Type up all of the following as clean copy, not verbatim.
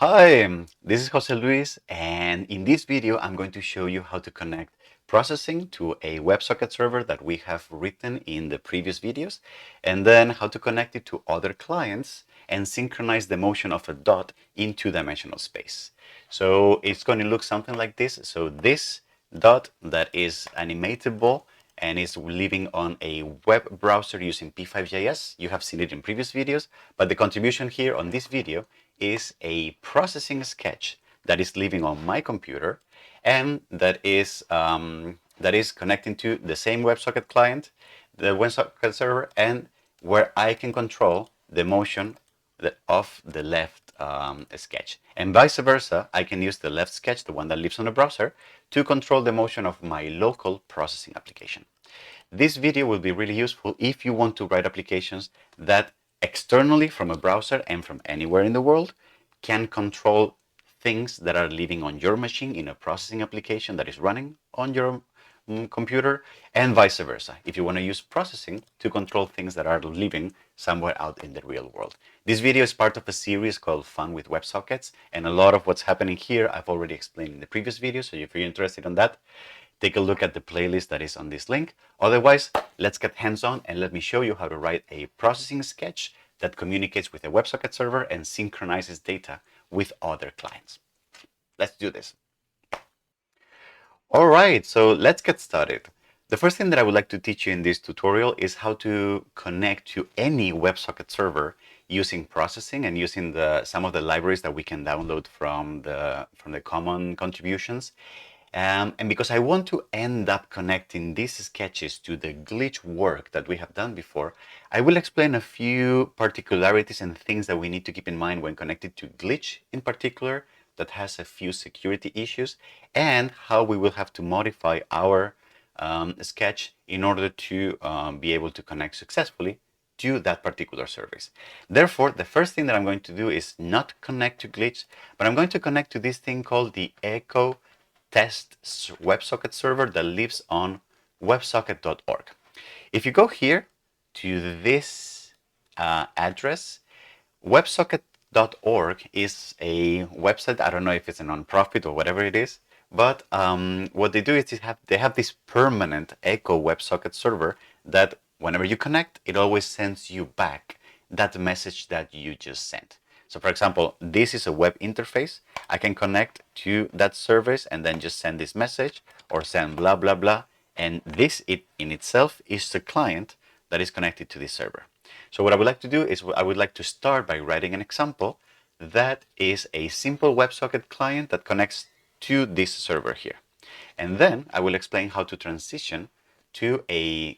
Hi, this is Jose Luis, and in this video, I'm going to show you how to connect processing to a WebSocket server that we have written in the previous videos, and then how to connect it to other clients and synchronize the motion of a dot in two-dimensional space. So it's going to look something like this. So this dot that is animatable and is living on a web browser using P5.js. You have seen it in previous videos, but the contribution here on this video is a processing sketch that is living on my computer and that is connecting to the same WebSocket client, the WebSocket server, and where I can control the motion of the left sketch. And vice versa, I can use the left sketch, the one that lives on the browser, to control the motion of my local processing application. This video will be really useful if you want to write applications that externally from a browser and from anywhere in the world can control things that are living on your machine in a processing application that is running on your computer, and vice versa, if you want to use processing to control things that are living somewhere out in the real world. This video is part of a series called Fun with WebSockets, and a lot of what's happening here I've already explained in the previous video, so if you're interested in that, take a look at the playlist that is on this link. Otherwise, let's get hands-on and let me show you how to write a processing sketch that communicates with a WebSocket server and synchronizes data with other clients. Let's do this. All right, so let's get started. The first thing that I would like to teach you in this tutorial is how to connect to any WebSocket server using processing and using some of the libraries that we can download from the common contributions. And because I want to end up connecting these sketches to the glitch work that we have done before, I will explain a few particularities and things that we need to keep in mind when connected to glitch in particular that has a few security issues, and how we will have to modify our sketch in order to be able to connect successfully to that particular service. Therefore, the first thing that I'm going to do is not connect to glitch, but I'm going to connect to this thing called the Echo Test WebSocket server that lives on websocket.org. If you go here to this address, WebSocket.org is a website. I don't know if it's a nonprofit or whatever it is, but what they do is they have this permanent Echo WebSocket server that whenever you connect, it always sends you back that message that you just sent. So for example, this is a web interface. I can connect to that service and then just send this message or send blah, blah, blah. And this in itself is the client that is connected to this server. So what I would like to do is I would like to start by writing an example that is a simple WebSocket client that connects to this server here. And then I will explain how to transition to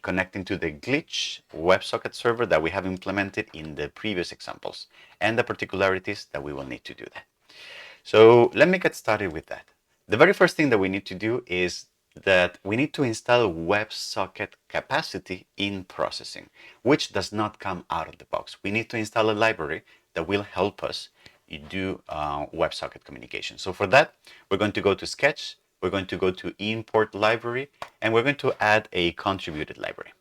connecting to the glitch WebSocket server that we have implemented in the previous examples and the particularities that we will need to do that. So let me get started with that. The very first thing that we need to do is that we need to install WebSocket capacity in processing, which does not come out of the box. We need to install a library that will help us do WebSocket communication. So for that, we're going to go to Sketch, we're going to go to Import Library, and we're going to add a contributed library.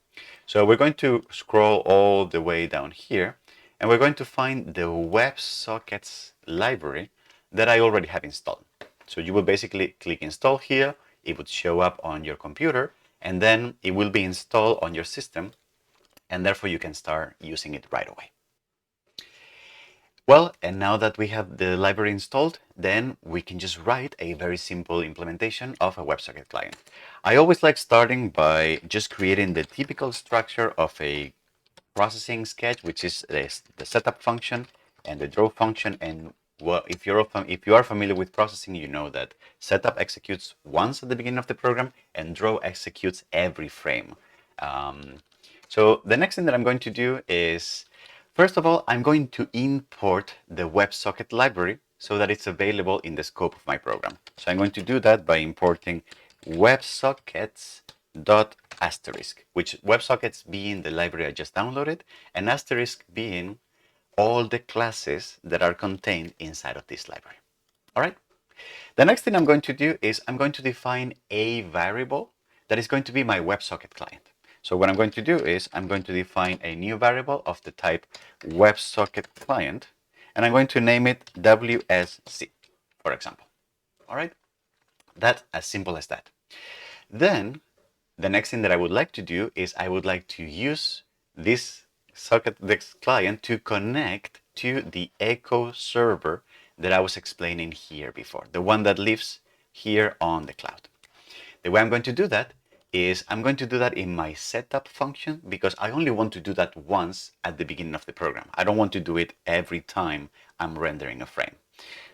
So we're going to scroll all the way down here, and we're going to find the WebSockets library that I already have installed. So you will basically click install here, it would show up on your computer, and then it will be installed on your system, and therefore you can start using it right away. Well, and now that we have the library installed, then we can just write a very simple implementation of a WebSocket client. I always like starting by just creating the typical structure of a processing sketch, which is the setup function and the draw function. And well, if you are familiar with processing, you know that setup executes once at the beginning of the program and draw executes every frame. So the next thing that I'm going to do is, first of all, I'm going to import the WebSocket library so that it's available in the scope of my program. So I'm going to do that by importing WebSockets dot asterisk, which WebSockets being the library I just downloaded, and asterisk being all the classes that are contained inside of this library. All right. The next thing I'm going to do is I'm going to define a variable that is going to be my WebSocket client. So what I'm going to do is I'm going to define a new variable of the type WebSocket client, and I'm going to name it WSC, for example. All right, that's as simple as that. Then the next thing that I would like to do is I would like to use this this client to connect to the Echo server that I was explaining here before, the one that lives here on the cloud. The way I'm going to do that is I'm going to do that in my setup function because I only want to do that once at the beginning of the program. I don't want to do it every time I'm rendering a frame.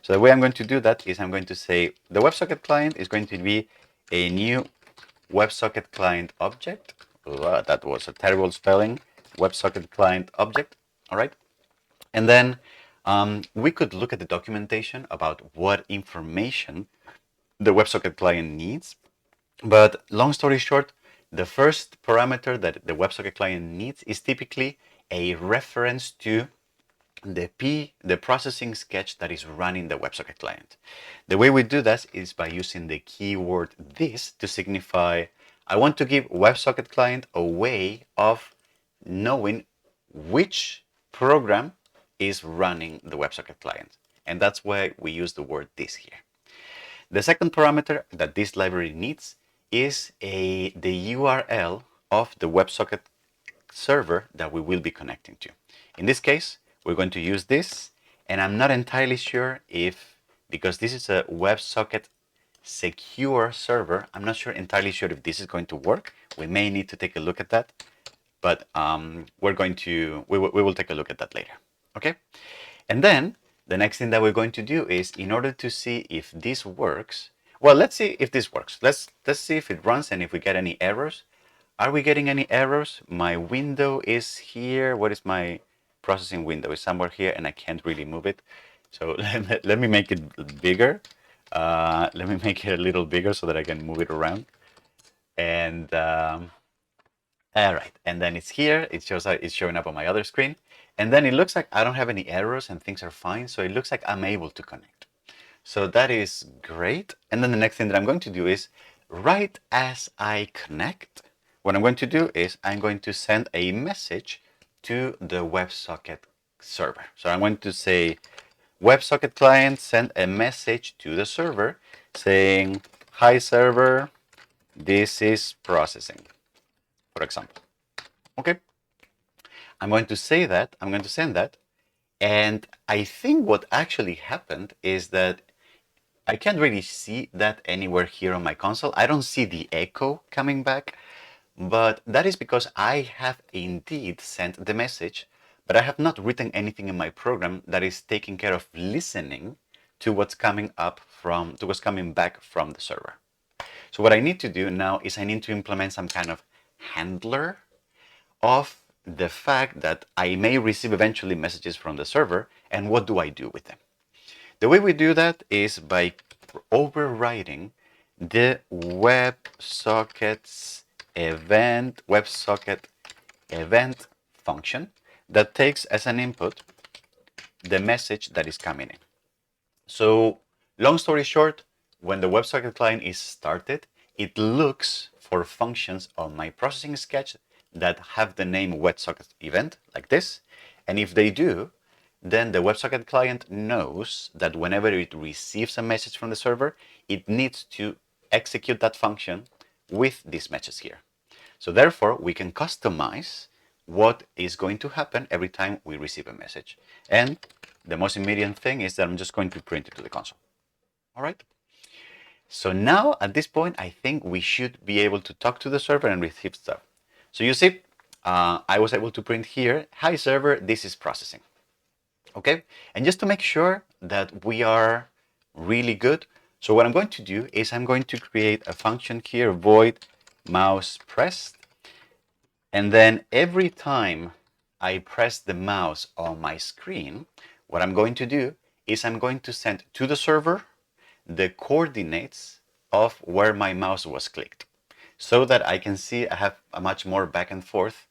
So the way I'm going to do that is I'm going to say the WebSocket client is going to be a new WebSocket client object. That was a terrible spelling. WebSocket client object. All right. And then we could look at the documentation about what information the WebSocket client needs. But long story short, the first parameter that the WebSocket client needs is typically a reference to the processing sketch that is running the WebSocket client. The way we do that is by using the keyword this to signify I want to give WebSocket client a way of knowing which program is running the WebSocket client. And that's why we use the word this here. The second parameter that this library needs is the URL of the WebSocket server that we will be connecting to. In this case, we're going to use this, and I'm not entirely sure if, because this is a WebSocket secure server, I'm not entirely sure if this is going to work. We may need to take a look at that, but we will take a look at that later. Okay, and then the next thing that we're going to do is, in order to see if this works, well, let's see if this works. Let's see if it runs and if we get any errors. Are we getting any errors? My window is here. What is my processing window? It's somewhere here and I can't really move it. So let me make it bigger. Let me make it a little bigger so that I can move it around. And all right, and then it's here. It shows it's showing up on my other screen. And then it looks like I don't have any errors and things are fine. So it looks like I'm able to connect. So that is great. And then the next thing that I'm going to do is, right as I connect, what I'm going to do is I'm going to send a message to the WebSocket server. So I'm going to say, WebSocket client, send a message to the server saying, hi server, this is processing, for example. Okay. I'm going to say that, I'm going to send that. And I think what actually happened is that I can't really see that anywhere here on my console. I don't see the echo coming back, but that is because I have indeed sent the message, but I have not written anything in my program that is taking care of listening to what's coming back from the server. So what I need to do now is I need to implement some kind of handler of the fact that I may receive eventually messages from the server, and what do I do with them? The way we do that is by overriding the WebSockets WebSocket event function that takes as an input the message that is coming in. So long story short, when the WebSocket client is started, it looks for functions on my processing sketch that have the name WebSocket event, like this. And if they do, then the WebSocket client knows that whenever it receives a message from the server, it needs to execute that function with this message here. So therefore, we can customize what is going to happen every time we receive a message. And the most immediate thing is that I'm just going to print it to the console. All right. So now at this point, I think we should be able to talk to the server and receive stuff. So you see, I was able to print here, hi server, this is processing. Okay. And just to make sure that we are really good, so what I'm going to do is I'm going to create a function here, void mouse pressed. And then every time I press the mouse on my screen, what I'm going to do is I'm going to send to the server the coordinates of where my mouse was clicked, so that I can see I have a much more back and forth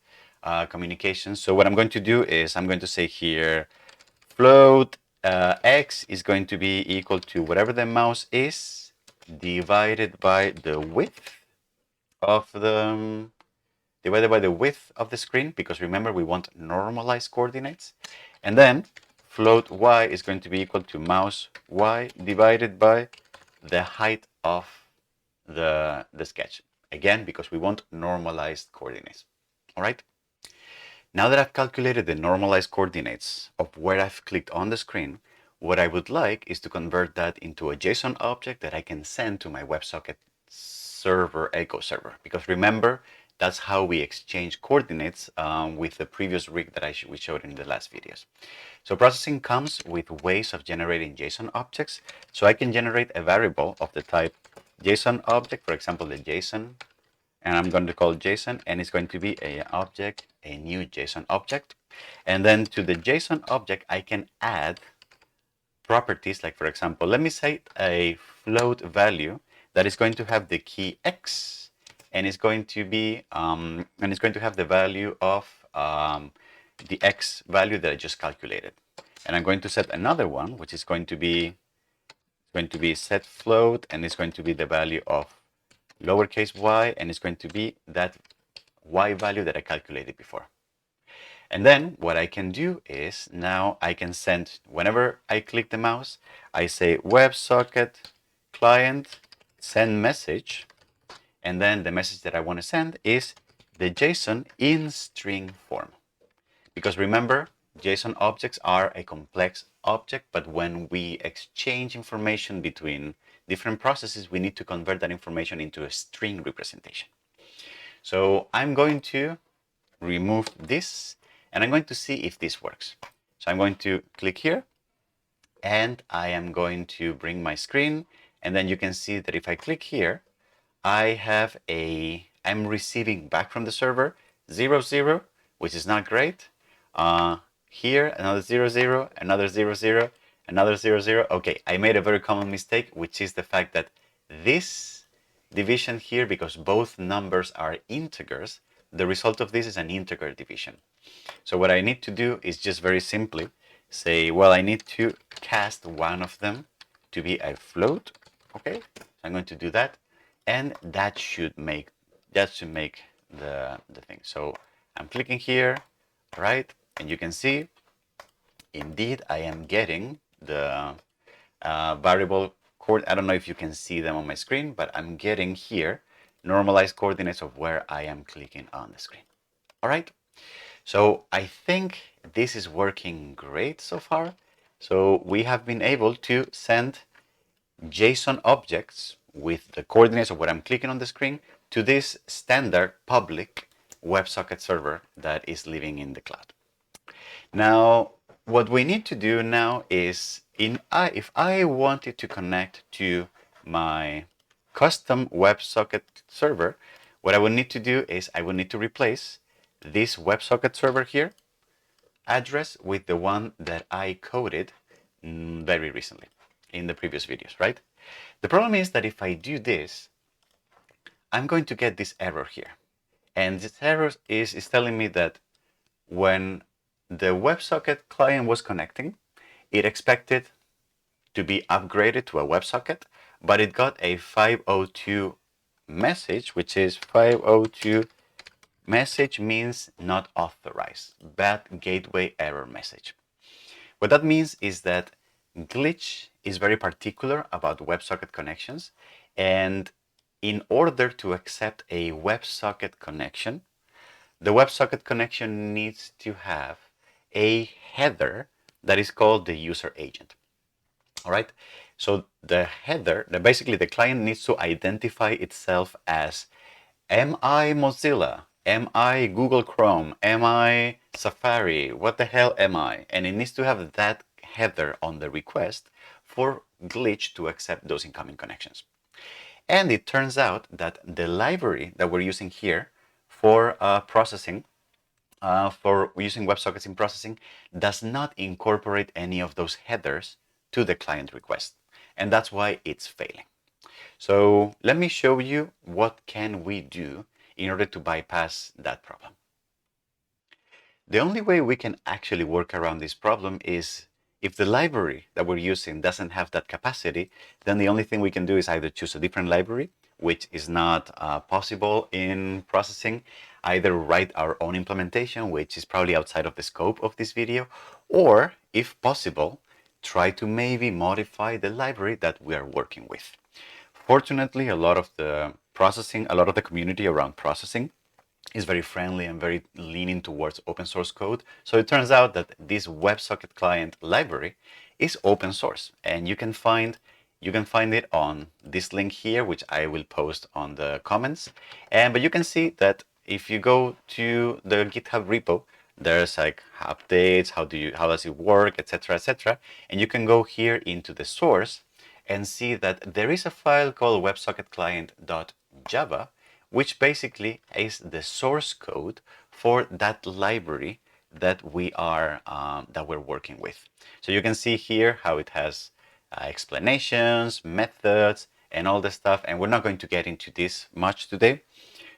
communication. So what I'm going to do is I'm going to say here, float x is going to be equal to whatever the mouse is divided by the width of the screen, because remember we want normalized coordinates. And then float y is going to be equal to mouse y divided by the height of the sketch. Again, because we want normalized coordinates. All right. Now that I've calculated the normalized coordinates of where I've clicked on the screen, what I would like is to convert that into a JSON object that I can send to my WebSocket server, Echo server. Because remember, that's how we exchange coordinates with the previous rig that we showed in the last videos. So processing comes with ways of generating JSON objects. So I can generate a variable of the type JSON object, for example, the JSON, and I'm going to call JSON, and it's going to be a object, a new JSON object. And then to the JSON object, I can add properties, like for example, let me say a float value that is going to have the key X, and it's going to be have the value of the X value that I just calculated. And I'm going to set another one, which is going to be set float, and it's going to be the value of lowercase y, and it's going to be that y value that I calculated before. And then what I can do is now I can send, whenever I click the mouse, I say WebSocket client send message, and then the message that I want to send is the JSON in string form. Because remember, JSON objects are a complex object, but when we exchange information between different processes, we need to convert that information into a string representation. So I'm going to remove this, and I'm going to see if this works. So I'm going to click here, and I am going to bring my screen, and then you can see that if I click here, I'm receiving back from the server 0, 0, which is not great. Here, another 0, 0, another 0, 0, another 0, 0. Okay, I made a very common mistake, which is the fact that this division here, because both numbers are integers, the result of this is an integer division. So what I need to do is just very simply say, well, I need to cast one of them to be a float. Okay, so I'm going to do that, and that should make the thing. So I'm clicking here, right, and you can see, indeed, I am getting the variable I don't know if you can see them on my screen, but I'm getting here normalized coordinates of where I am clicking on the screen. All right. So I think this is working great so far. So we have been able to send JSON objects with the coordinates of what I'm clicking on the screen to this standard public WebSocket server that is living in the cloud. Now, what we need to do now is, if I wanted to connect to my custom WebSocket server, what I would need to do is I would need to replace this WebSocket server here address with the one that I coded very recently in the previous videos, right? The problem is that if I do this, I'm going to get this error here. And this error is telling me that when the WebSocket client was connecting, it expected to be upgraded to a WebSocket, but it got a 502 message, which is 502 message means not authorized, bad gateway error message. What that means is that Glitch is very particular about WebSocket connections, and in order to accept a WebSocket connection, the WebSocket connection needs to have a header that is called the user agent. All right. So the header, basically the client needs to identify itself as, am I Mozilla? Am I Google Chrome? Am I Safari? What the hell am I? And it needs to have that header on the request for Glitch to accept those incoming connections. And it turns out that the library that we're using here for processing, for using WebSockets in processing, does not incorporate any of those headers to the client request. And that's why it's failing. So let me show you what can we do in order to bypass that problem. The only way we can actually work around this problem is if the library that we're using doesn't have that capacity, then the only thing we can do is either choose a different library, which is not possible in processing, either write our own implementation, which is probably outside of the scope of this video, or if possible, try to maybe modify the library that we are working with. Fortunately, a lot of the community around processing is very friendly and very leaning towards open source code. So it turns out that this WebSocket client library is open source, and you can find it on this link here, which I will post on the comments. But you can see that if you go to the GitHub repo, there's like updates, how does it work, etc., etc. And you can go here into the source and see that there is a file called websocketclient.java, which basically is the source code for that library that we're working with. So you can see here how it has explanations, methods, and all the stuff. And we're not going to get into this much today.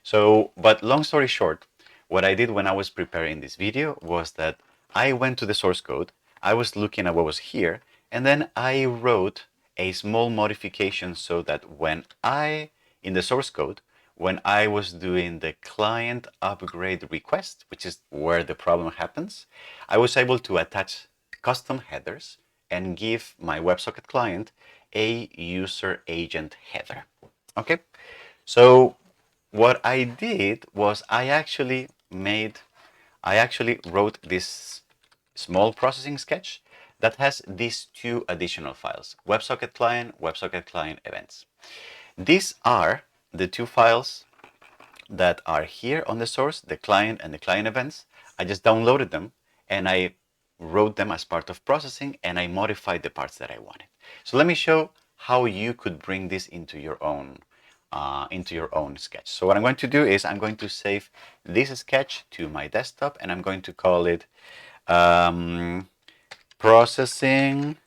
So, but long story short, what I did when I was preparing this video was that I went to the source code, I was looking at what was here, and then I wrote a small modification so that in the source code, when I was doing the client upgrade request, which is where the problem happens, I was able to attach custom headers and give my WebSocket client a user agent header. Okay, so what I did was I actually wrote this small processing sketch that has these two additional files, WebSocket client events. These are the two files that are here on the source, the client and the client events. I just downloaded them and I wrote them as part of processing, and I modified the parts that I wanted. So let me show how you could bring this into your own sketch. So what I'm going to do is I'm going to save this sketch to my desktop, and I'm going to call it processing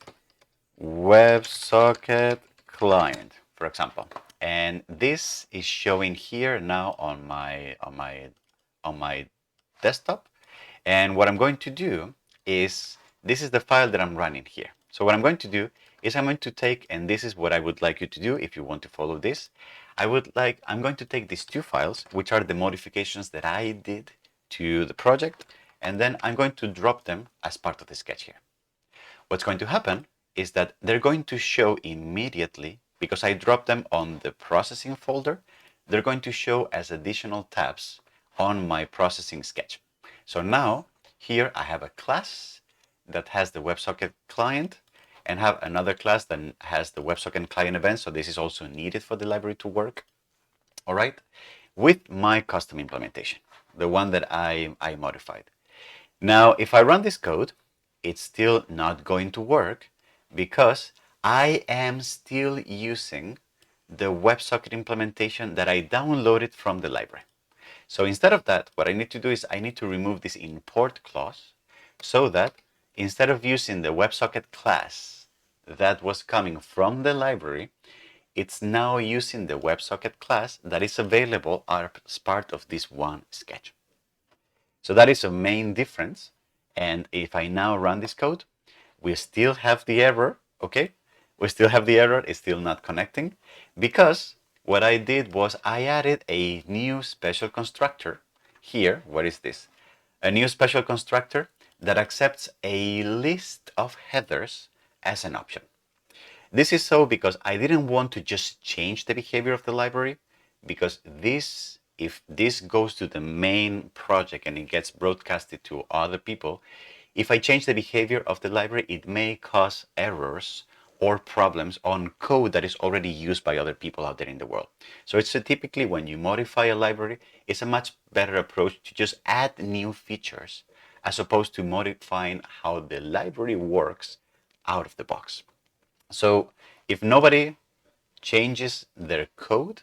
WebSocket client, for example. And this is showing here now on my desktop. And what I'm going to do is, this is the file that I'm running here. So what I'm going to do is I'm going to take, and this is what I would like you to do if you want to follow this. I'm going to take these two files, which are the modifications that I did to the project, and then I'm going to drop them as part of the sketch here. What's going to happen is that they're going to show immediately, because I dropped them on the processing folder, they're going to show as additional tabs on my processing sketch. So now here I have a class that has the WebSocket client and have another class that has the WebSocket client event. So this is also needed for the library to work. All right, with my custom implementation, the one that I modified. Now, if I run this code, it's still not going to work because I am still using the WebSocket implementation that I downloaded from the library. So instead of that, what I need to do is I need to remove this import clause so that instead of using the WebSocket class that was coming from the library, it's now using the WebSocket class that is available as part of this one sketch. So that is a main difference. And if I now run this code, we still have the error, okay? We still have the error, it's still not connecting, because what I did was I added a new special constructor here. What is this? A new special constructor that accepts a list of headers as an option. This is so because I didn't want to just change the behavior of the library, because if this goes to the main project and it gets broadcasted to other people, if I change the behavior of the library, it may cause errors or problems on code that is already used by other people out there in the world. So it's typically when you modify a library, it's a much better approach to just add new features as opposed to modifying how the library works out of the box. So if nobody changes their code,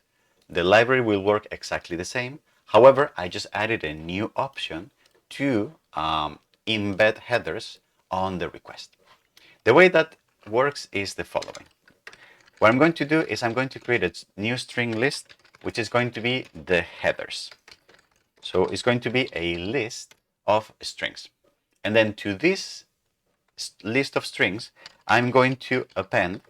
the library will work exactly the same. However, I just added a new option to embed headers on the request. The way that works is the following. What I'm going to do is I'm going to create a new string list, which is going to be the headers. So it's going to be a list of strings. And then to this list of strings, I'm going to append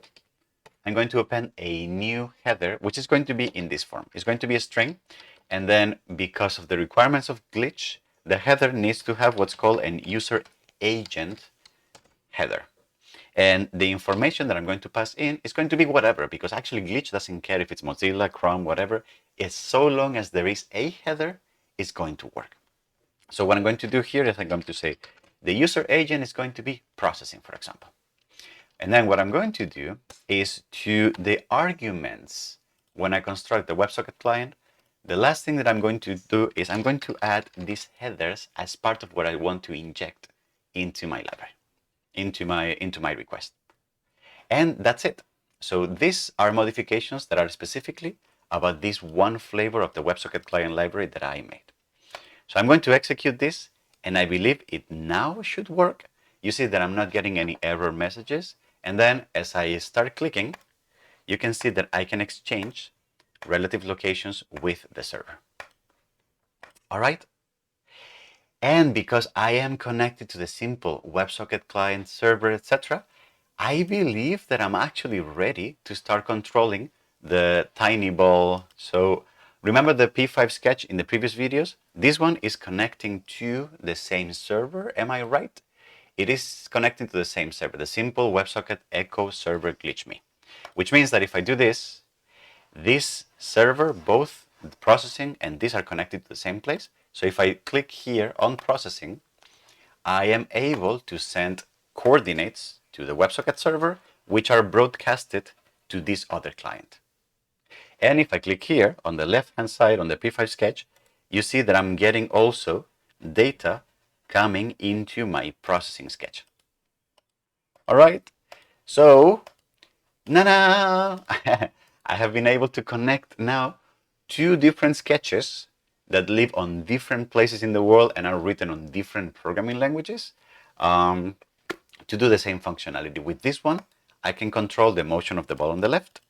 a new header, which is going to be in this form. It's going to be a string. And then because of the requirements of glitch, the header needs to have what's called an user agent header. And the information that I'm going to pass in is going to be whatever, because actually Glitch doesn't care if it's Mozilla, Chrome, whatever. It's so long as there is a header, it's going to work. So what I'm going to do here is I'm going to say the user agent is going to be processing, for example. And then what I'm going to do is to the arguments, when I construct the WebSocket client, the last thing that I'm going to do is I'm going to add these headers as part of what I want to inject into my library, into my request. And that's it. So these are modifications that are specifically about this one flavor of the WebSocket client library that I made. So I'm going to execute this, and I believe it now should work. You see that I'm not getting any error messages. And then as I start clicking, you can see that I can exchange relative locations with the server. All right. And because I am connected to the simple WebSocket client server, etc., I believe that I'm actually ready to start controlling the tiny ball. So remember the P5 sketch in the previous videos? This one is connecting to the same server. Am I right? It is connecting to the same server, the simple WebSocket echo server glitch me, which means that if I do this server, both the processing and this are connected to the same place. So if I click here on processing, I am able to send coordinates to the WebSocket server, which are broadcasted to this other client. And if I click here on the left-hand side on the P5 sketch, you see that I'm getting also data coming into my processing sketch. All right, so na-na! I have been able to connect now two different sketches that live on different places in the world and are written on different programming languages to do the same functionality. With this one, I can control the motion of the ball on the left.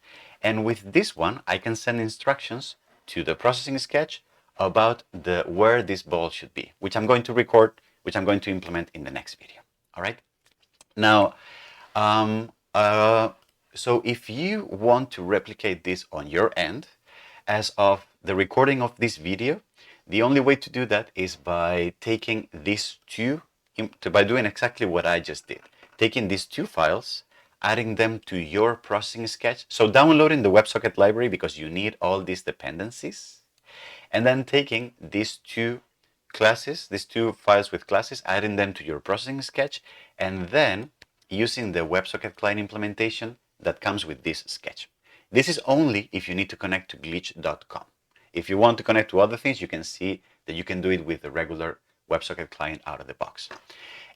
And with this one, I can send instructions to the processing sketch about where this ball should be, which I'm going to record, which I'm going to implement in the next video. All right. Now, so if you want to replicate this on your end, as of the recording of this video, the only way to do that is by taking these two, by doing exactly what I just did. Taking these two files, adding them to your processing sketch. So downloading the WebSocket library because you need all these dependencies. And then taking these two classes, these two files with classes, adding them to your processing sketch, and then using the WebSocket client implementation that comes with this sketch. This is only if you need to connect to glitch.com. If you want to connect to other things, you can see that you can do it with the regular WebSocket client out of the box.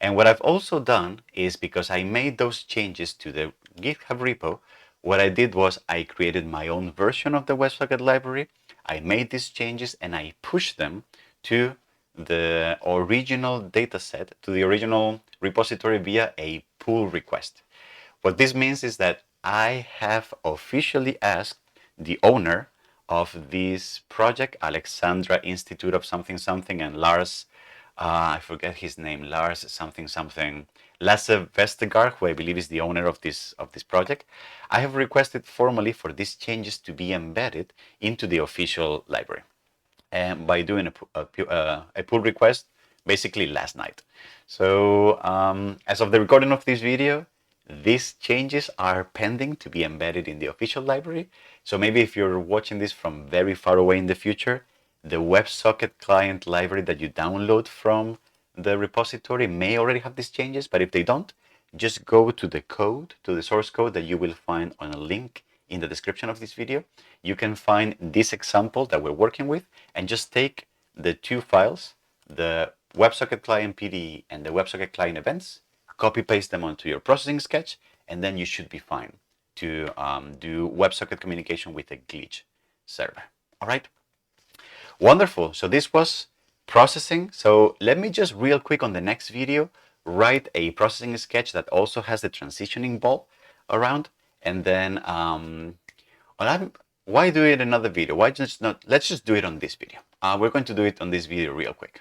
And what I've also done is, because I made those changes to the GitHub repo, what I did was I created my own version of the WebSocket library. I made these changes and I pushed them to the original dataset, to the original repository via a pull request. What this means is that I have officially asked the owner of this project, Alexandra Institute of something something, and Lars, I forget his name, Lars something something, Lasse Vestergaard, who I believe is the owner of this project. I have requested formally for these changes to be embedded into the official library, and by doing a pull request basically last night. So as of the recording of this video, these changes are pending to be embedded in the official library. So maybe if you're watching this from very far away in the future, the WebSocket client library that you download from the repository may already have these changes, but if they don't, just go to the code, to the source code that you will find on a link in the description of this video. You can find this example that we're working with and just take the two files, the WebSocket client PDE and the WebSocket client events, copy paste them onto your processing sketch, and then you should be fine to do WebSocket communication with a glitch server. All right. Wonderful. So this was processing. So let me just real quick on the next video write a processing sketch that also has the transitioning ball around, and then why do it in another video? Why just not? Let's just do it on this video. We're going to do it on this video real quick.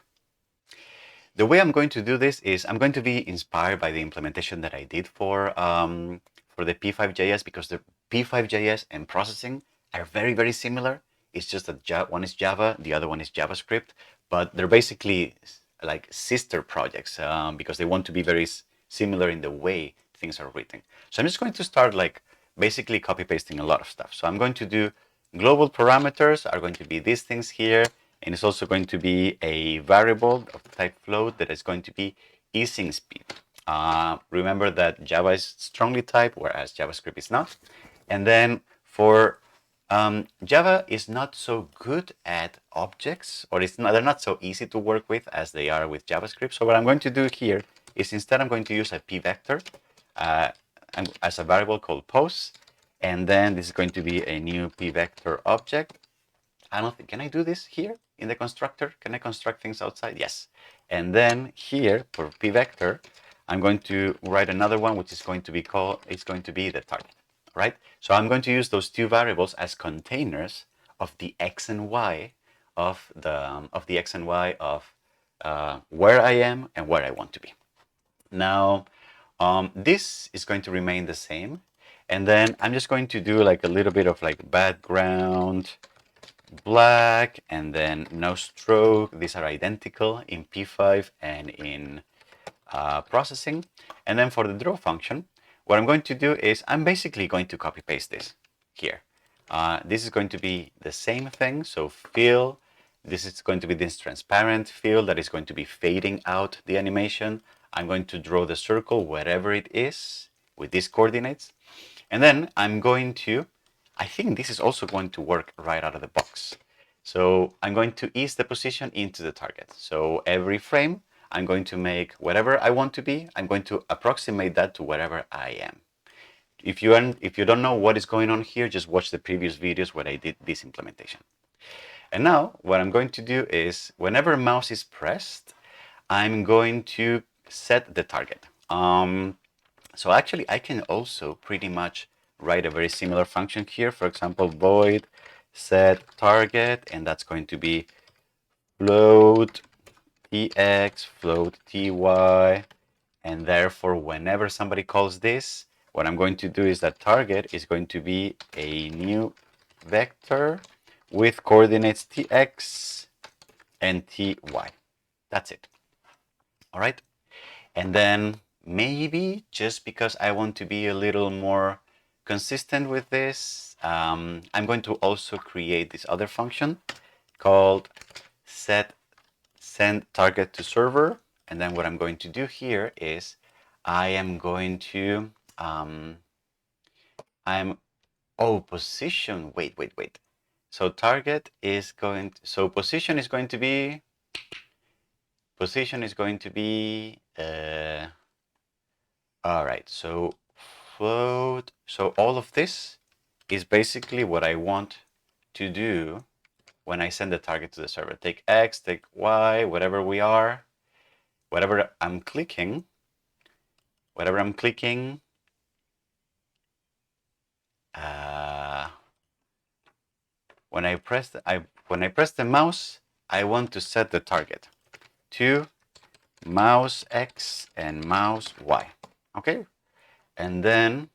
The way I'm going to do this is I'm going to be inspired by the implementation that I did for the P5.js, because the P5.js and processing are very, very similar. It's just that one is Java, the other one is JavaScript, but they're basically like sister projects because they want to be very similar in the way things are written. So I'm just going to start like basically copy pasting a lot of stuff. So I'm going to do global parameters are going to be these things here, and it's also going to be a variable of type float that is going to be easing speed. Remember that Java is strongly typed, whereas JavaScript is not. And then for Java is not so good at objects, or they're not so easy to work with as they are with JavaScript. So what I'm going to do here is instead I'm going to use a p vector as a variable called pose, and then this is going to be a new p vector object. I don't think, can I do this here in the constructor? Can I construct things outside? Yes. And then here for p vector, I'm going to write another one, which is going to be it's going to be the target, right? So I'm going to use those two variables as containers of the x and y of where I am and where I want to be. Now, this is going to remain the same. And then I'm just going to do like a little bit of like background black, and then no stroke. These are identical in P5 and in processing. And then for the draw function, what I'm going to do is I'm basically going to copy paste this here. This is going to be the same thing. So fill, this is going to be this transparent fill that is going to be fading out the animation. I'm going to draw the circle wherever it is with these coordinates. And then I'm going to, I think this is also going to work right out of the box. So I'm going to ease the position into the target. So every frame, I'm going to make whatever I want to be, I'm going to approximate that to wherever I am. If you don't know what is going on here, just watch the previous videos where I did this implementation. And now what I'm going to do is whenever mouse is pressed, I'm going to set the target. So actually I can also pretty much write a very similar function here. For example, void set target, and that's going to be float tx, float ty, and therefore whenever somebody calls this, what I'm going to do is that target is going to be a new vector with coordinates tx and ty. That's it. All right. And then maybe just because I want to be a little more consistent with this, I'm going to also create this other function called send target to server. And then what I'm going to do here is I am going to position. Wait. So target is going to, so position is going to be all right, so float. So all of this is basically what I want to do when I send the target to the server. Take X, take Y, whatever we are, whatever I'm clicking, when I press the mouse, I want to set the target to mouse X and mouse Y. Okay, and then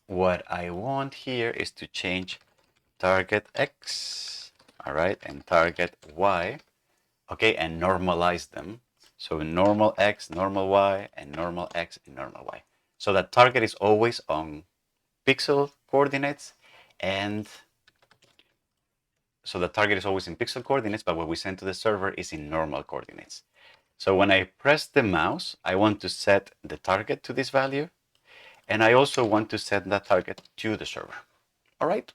what I want here is to change target X, all right, and target Y, okay, and normalize them. So normal X, normal Y, and normal X and normal Y. So that target is always on pixel coordinates, and so the target is always in pixel coordinates, but what we send to the server is in normal coordinates. So when I press the mouse, I want to set the target to this value, and I also want to set that target to the server. All right.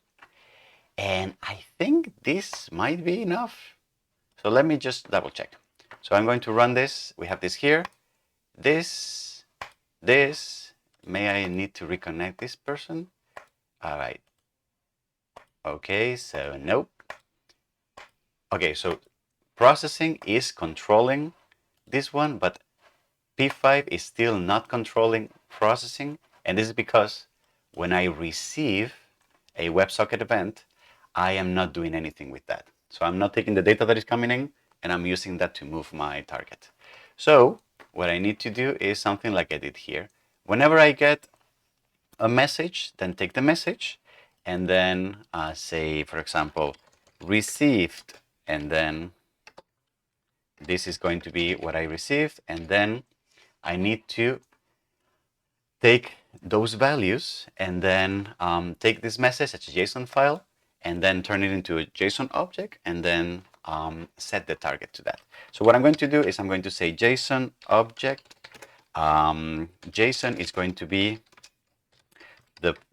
And I think this might be enough. So let me just double check. So I'm going to run this. We have this here. This. May I need to reconnect this person? All right. Okay, so nope. Okay, so processing is controlling this one, but P5 is still not controlling processing. And this is because when I receive a WebSocket event, I am not doing anything with that. So I'm not taking the data that is coming in, and I'm using that to move my target. So what I need to do is something like I did here. Whenever I get a message, then take the message, and then say, for example, received, and then this is going to be what I received, and then I need to take those values and then take this message as a JSON file and then turn it into a JSON object and then set the target to that. So what I'm going to do is I'm going to say JSON object. JSON is going to be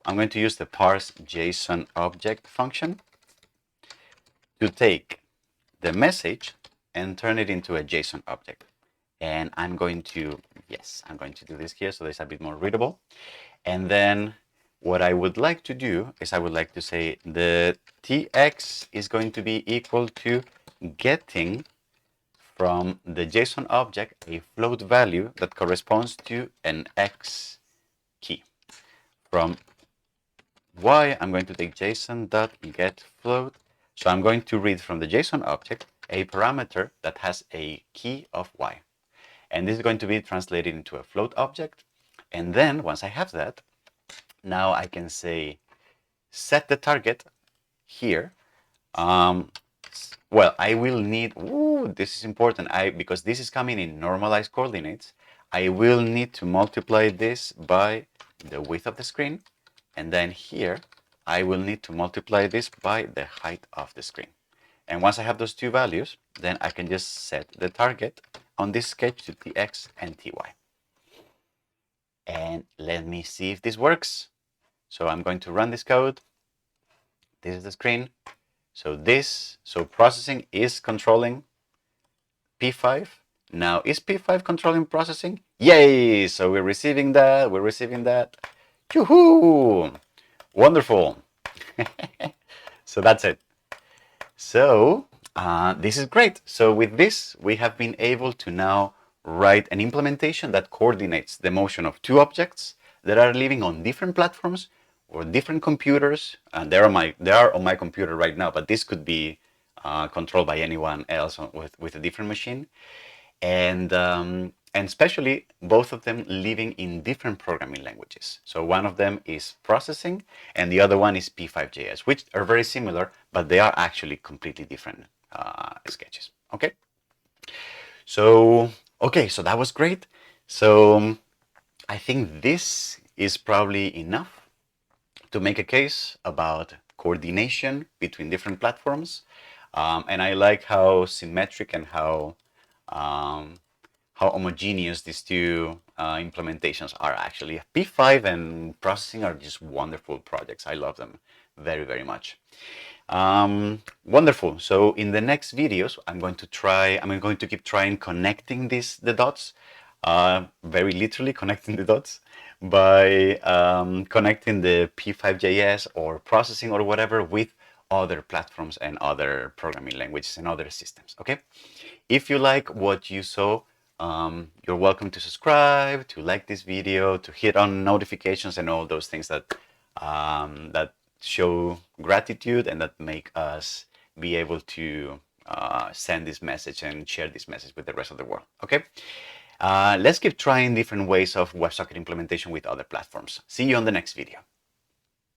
I'm going to use the parse JSON object function to take the message and turn it into a JSON object. And I'm going to do this here so it's a bit more readable. And then what I would like to do is I would like to say the tx is going to be equal to getting from the JSON object a float value that corresponds to an x key. From y, I'm going to take JSON.getFloat. So I'm going to read from the JSON object a parameter that has a key of y. And this is going to be translated into a float object. And then once I have that, now I can say set the target here. Well, I will need, this is important, because this is coming in normalized coordinates, I will need to multiply this by the width of the screen. And then here, I will need to multiply this by the height of the screen. And once I have those two values, then I can just set the target on this sketch to tx and ty. And let me see if this works. So I'm going to run this code. This is the screen. So processing is controlling P5. Now, is P5 controlling processing? Yay! So we're receiving that. Yoo-hoo! Wonderful. So that's it. So this is great. So with this, we have been able to now write an implementation that coordinates the motion of two objects that are living on different platforms or different computers. And they are on my computer right now, but this could be controlled by anyone else with a different machine. And especially both of them living in different programming languages. So one of them is processing and the other one is P5.js, which are very similar, but they are actually completely different sketches. Okay. So that was great. So I think this is probably enough to make a case about coordination between different platforms. And I like how symmetric and how homogeneous these two implementations are actually. P5 and processing are just wonderful projects. I love them very, very much. Wonderful. So in the next videos, I'm going to keep trying connecting the dots, very literally connecting the dots by connecting the P5.js or processing or whatever with other platforms and other programming languages and other systems. Okay. If you like what you saw, you're welcome to subscribe, to like this video, to hit on notifications and all those things that show gratitude and that make us be able to send this message and share this message with the rest of the world. Okay, let's keep trying different ways of WebSocket implementation with other platforms. See you on the next video.